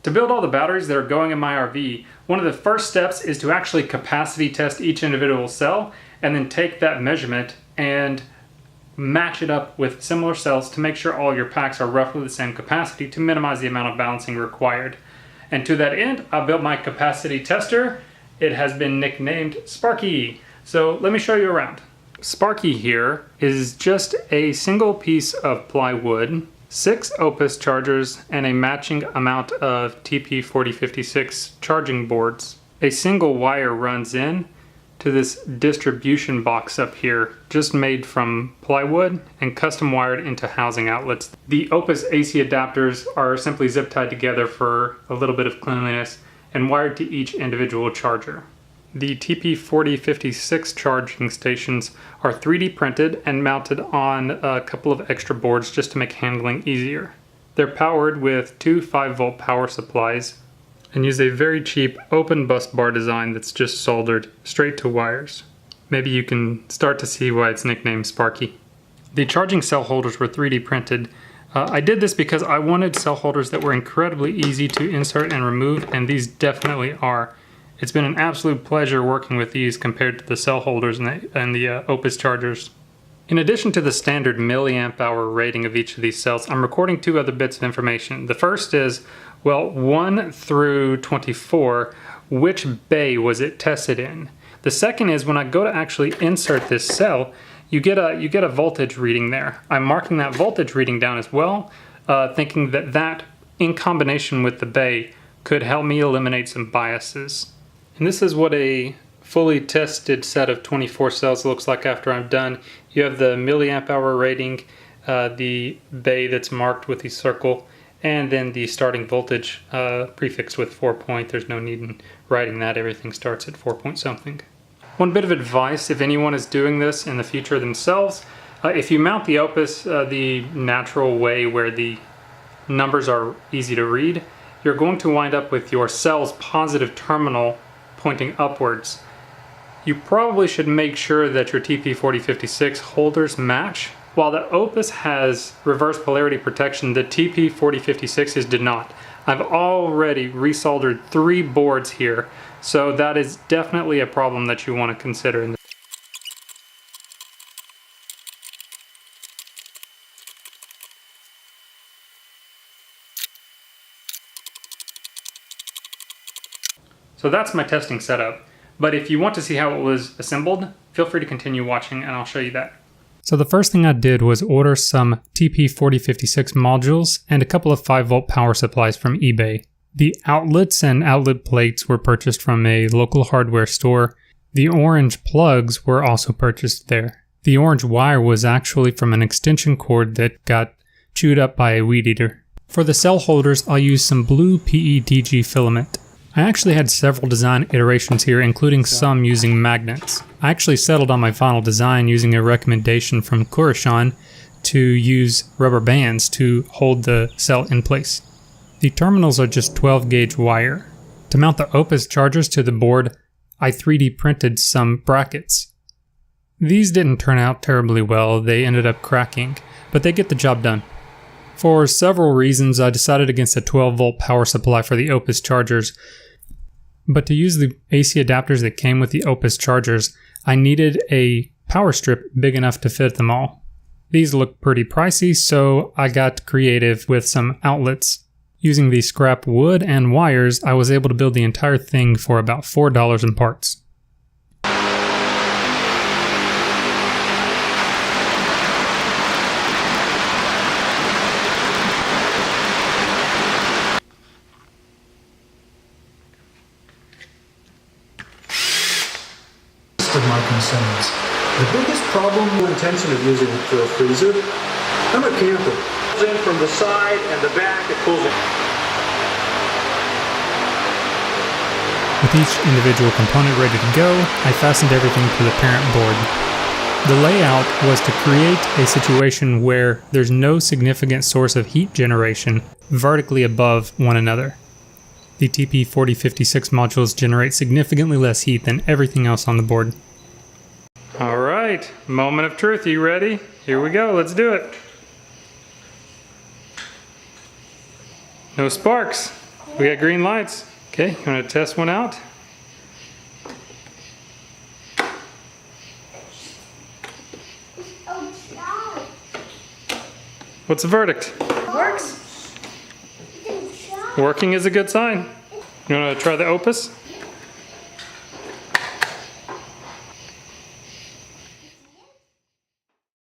To build all the batteries that are going in my RV, one of the first steps is to actually capacity test each individual cell and then take that measurement and match it up with similar cells to make sure all your packs are roughly the same capacity to minimize the amount of balancing required. And to that end, I built my capacity tester. It has been nicknamed Sparky. So let me show you around. Sparky here is just a single piece of plywood, 6 Opus chargers, and a matching amount of TP4056 charging boards. A single wire runs in to this distribution box up here, just made from plywood and custom wired into housing outlets. The Opus AC adapters are simply zip tied together for a little bit of cleanliness and wired to each individual charger. The TP4056 charging stations are 3D printed and mounted on a couple of extra boards just to make handling easier. They're powered with 2 5-volt power supplies and use a very cheap open bus bar design that's just soldered straight to wires. Maybe you can start to see why it's nicknamed Sparky. The charging cell holders were 3D printed. I did this because I wanted cell holders that were incredibly easy to insert and remove, and these definitely are. It's been an absolute pleasure working with these compared to the cell holders and the Opus chargers. In addition to the standard milliamp hour rating of each of these cells, I'm recording 2 other bits of information. The first is, well, 1 through 24, which bay was it tested in? The second is when I go to actually insert this cell, you get a voltage reading there. I'm marking that voltage reading down as well, thinking that in combination with the bay could help me eliminate some biases. And this is what a fully tested set of 24 cells looks like after I'm done. You have the milliamp hour rating, the bay that's marked with the circle, and then the starting voltage prefixed with 4 point. There's no need in writing that. Everything starts at 4 point something. One bit of advice, if anyone is doing this in the future themselves, if you mount the Opus the natural way where the numbers are easy to read, you're going to wind up with your cell's positive terminal pointing upwards. You probably should make sure that your TP4056 holders match. While the Opus has reverse polarity protection, the TP4056s did not. I've already resoldered 3 boards here, so that is definitely a problem that you want to consider. So that's my testing setup. But if you want to see how it was assembled, feel free to continue watching and I'll show you that. So the first thing I did was order some TP4056 modules and a couple of 5-volt power supplies from eBay. The outlets and outlet plates were purchased from a local hardware store. The orange plugs were also purchased there. The orange wire was actually from an extension cord that got chewed up by a weed eater. For the cell holders, I'll use some blue PETG filament. I actually had several design iterations here, including some using magnets. I actually settled on my final design using a recommendation from Kurashan to use rubber bands to hold the cell in place. The terminals are just 12 gauge wire. To mount the Opus chargers to the board, I 3D printed some brackets. These didn't turn out terribly well, they ended up cracking, but they get the job done. For several reasons, I decided against a 12-volt power supply for the Opus chargers, but to use the AC adapters that came with the Opus chargers, I needed a power strip big enough to fit them all. These look pretty pricey, so I got creative with some outlets. Using the scrap wood and wires, I was able to build the entire thing for about $4 in parts. Of my concerns. The biggest problem or intention of using it for a freezer, I'm a camper. It pulls in from the side and the back, it pulls in. With each individual component ready to go, I fastened everything to the parent board. The layout was to create a situation where there's no significant source of heat generation vertically above one another. The TP4056 modules generate significantly less heat than everything else on the board. Alright, moment of truth, you ready? Here we go, let's do it. No sparks. We got green lights. Okay, you want to test one out? What's the verdict? Works. Working is a good sign. You want to try the Opus?